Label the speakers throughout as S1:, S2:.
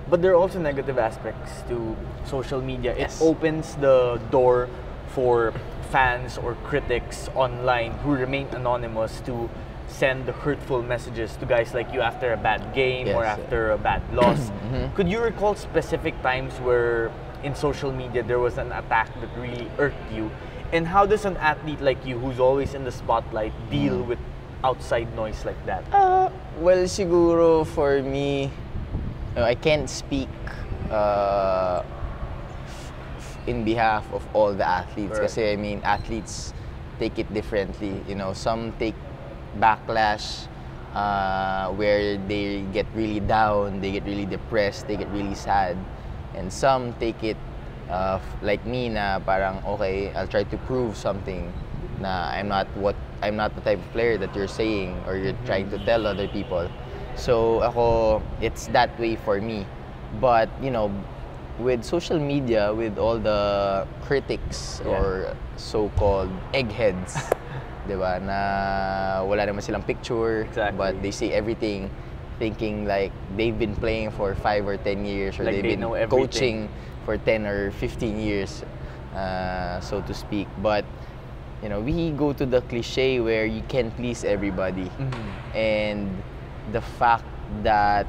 S1: But there are also negative aspects to social media.
S2: Yes.
S1: It opens the door for fans or critics online who remain anonymous to send hurtful messages to guys like you after a bad game or
S2: Yes.
S1: after a bad loss. Could you recall specific times where in social media there was an attack that really irked you? And how does an athlete like you, who's always in the spotlight, deal with outside noise like that?
S2: Well, siguro for me, I can't speak in behalf of all the athletes.
S1: Right.
S2: Kasi I mean, athletes take it differently. You know, some take backlash where they get really down, they get really depressed, they get really sad. And some take it like me na parang, okay, I'll try to prove something na I'm not the type of player that you're saying or you're trying to tell other people. So ako, it's that way for me. But, you know, with social media, with all the critics or so-called eggheads, diba, na wala naman silang picture,
S1: Exactly.
S2: but they say everything thinking like they've been playing for 5 or 10 years or
S1: Like
S2: they've
S1: they
S2: been
S1: know everything.
S2: coaching for 10 or 15 years, so to speak. But, you know, we go to the cliche where you can please everybody. And the fact that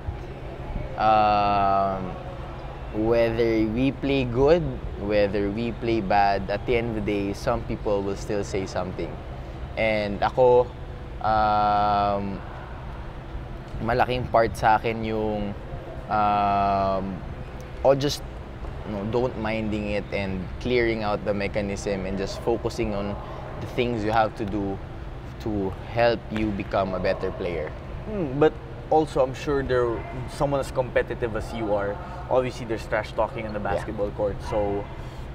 S2: whether we play good, whether we play bad, at the end of the day, some people will still say something. And ako, malaking part sa akin yung or just, you know, don't minding it and clearing out the mechanism and just focusing on the things you have to do to help you become a better player.
S1: But also, I'm sure someone as competitive as you are, obviously there's trash talking in the basketball court. So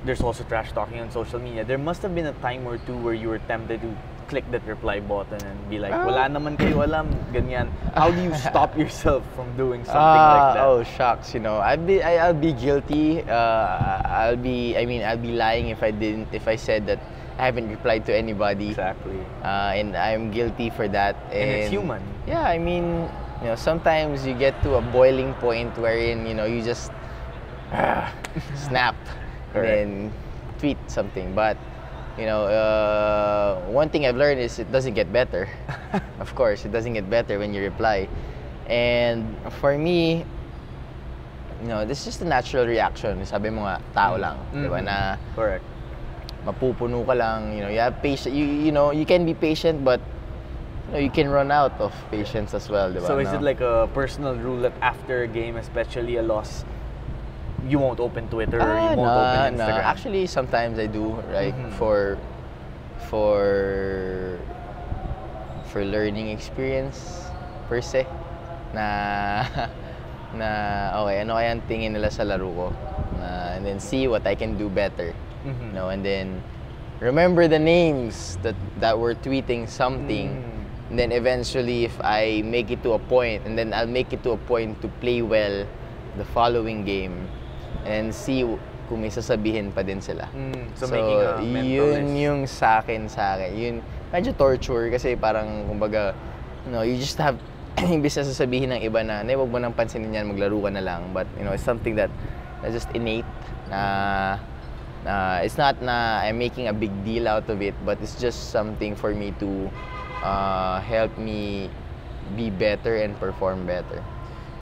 S1: there's also trash talking on social media. There must have been a time or two where you were tempted to click that reply button and be like, wala naman kayo alam, ganyan. How do you stop yourself from doing something like that?
S2: Oh shucks, you know, I'll be guilty. I'll be lying if I said that I haven't replied to anybody.
S1: Exactly.
S2: And I'm guilty for that.
S1: And it's human.
S2: Yeah, I mean, you know, sometimes you get to a boiling point wherein, you know, you just snap and then tweet something. But, you know, one thing I've learned is it doesn't get better. Of course, it doesn't get better when you reply. And for me, you know, this is just a natural reaction. Sabi mo nga, tao lang. Diba na
S1: Correct.
S2: mapupuno ka lang, you know, you have patience. You know, you can be patient, but you know, you can run out of patience as well, diba?
S1: So is it like a personal rule that after a game, especially a loss, you won't open Twitter or you won't open Instagram?
S2: No. Actually, sometimes I do, right? For learning experience per se. Na okay, ano kaya ang tingin nila sa laro ko? And then see what I can do better. You know, and then remember the names that were tweeting something. And then eventually, if I make it to a point, and then I'll make it to a point to play well the following game, and see kung may sasabihin pa din sila.
S1: So making a mental
S2: yun
S1: list.
S2: yung sa akin. Yun, medyo torture kasi parang, kumbaga, you know, you just have, imbis na sasabihin ng iba na, wag mo nang pansinin yan, maglaro ka na lang. But, you know, it's something that's just innate na it's not na I'm making a big deal out of it, but it's just something for me to help me be better and perform better.